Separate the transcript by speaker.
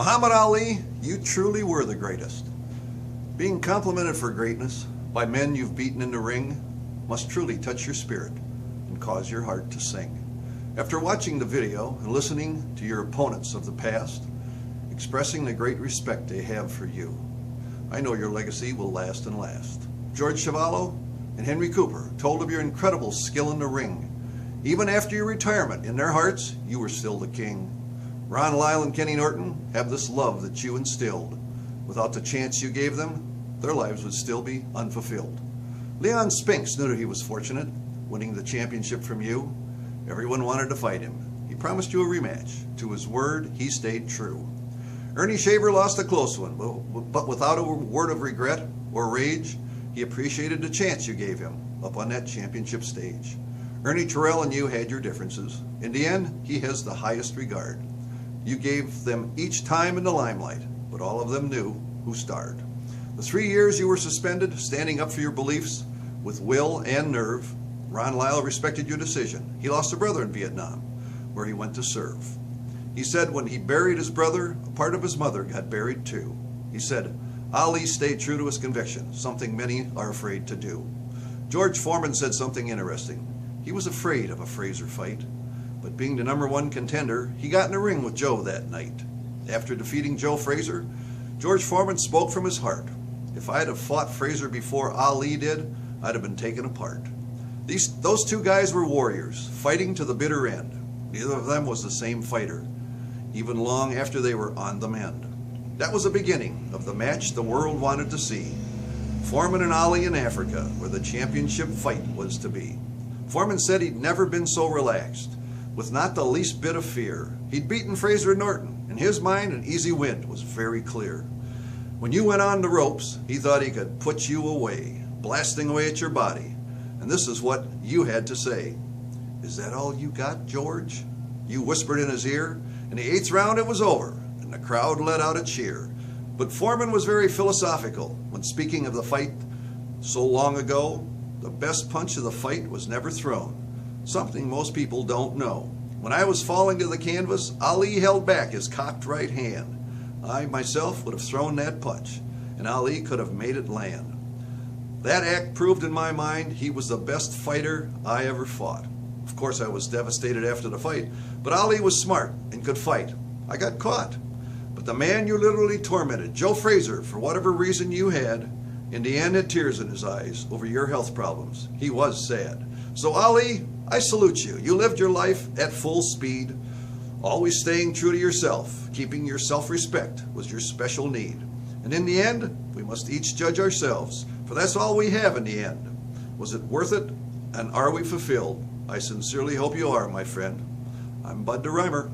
Speaker 1: Muhammad Ali, you truly were the greatest. Being complimented for greatness by men you've beaten in the ring must truly touch your spirit and cause your heart to sing. After watching the video and listening to your opponents of the past, expressing the great respect they have for you, I know your legacy will last and last. George Chuvalo and Henry Cooper told of your incredible skill in the ring. Even after your retirement, in their hearts, you were still the king. Lyle and Kenny Norton have this love that you instilled. Without the chance you gave them, their lives would still be unfulfilled. Spinks knew that he was fortunate, winning the championship from you. Everyone wanted to fight him. He promised you a rematch. To his word, he stayed true. Ernie Shaver lost a close one, but without a word of regret or rage, he appreciated the chance you gave him up on that championship stage. Ernie Terrell and you had your differences. In the end, he has the highest regard. You gave them each time in the limelight, but all of them knew who starred. The 3 years you were suspended, standing up for your beliefs with will and nerve, Lyle respected your decision. He lost a brother in Vietnam, where he went to serve. He said when he buried his brother, a part of his mother got buried too. He said, Ali stayed true to his conviction, something many are afraid to do. George Foreman said something interesting. He was afraid of a Frazier fight, but being the #1 contender, he got in the ring with Joe that night. After defeating Joe Frazier, George Foreman spoke from his heart. If I'd have fought Frazier before Ali did, I'd have been taken apart. Those two guys were warriors, fighting to the bitter end. Neither of them was the same fighter, even long after they were on the mend. That was the beginning of the match the world wanted to see. Foreman and Ali in Africa, where the championship fight was to be. Foreman said he'd never been so relaxed, with not the least bit of fear. He'd beaten Frazier and Norton. In his mind, an easy win was very clear. When you went on the ropes, he thought he could put you away, blasting away at your body. And this is what you had to say. Is that all you got, George? You whispered in his ear. In the 8th round, it was over, and the crowd let out a cheer. But Foreman was very philosophical when speaking of the fight so long ago. The best punch of the fight was never thrown, something most people don't know. When I was falling to the canvas, Ali held back his cocked right hand. I myself would have thrown that punch, and Ali could have made it land. That act proved in my mind he was the best fighter I ever fought. Of course, I was devastated after the fight, but Ali was smart and could fight. I got caught. But the man you literally tormented, Joe Frazier, for whatever reason you had, in the end had tears in his eyes over your health problems. He was sad. So Ali, I salute you. You lived your life at full speed, always staying true to yourself. Keeping your self-respect was your special need. And in the end, we must each judge ourselves, for that's all we have in the end. Was it worth it? And are we fulfilled? I sincerely hope you are, my friend. I'm Bud the Rhymer.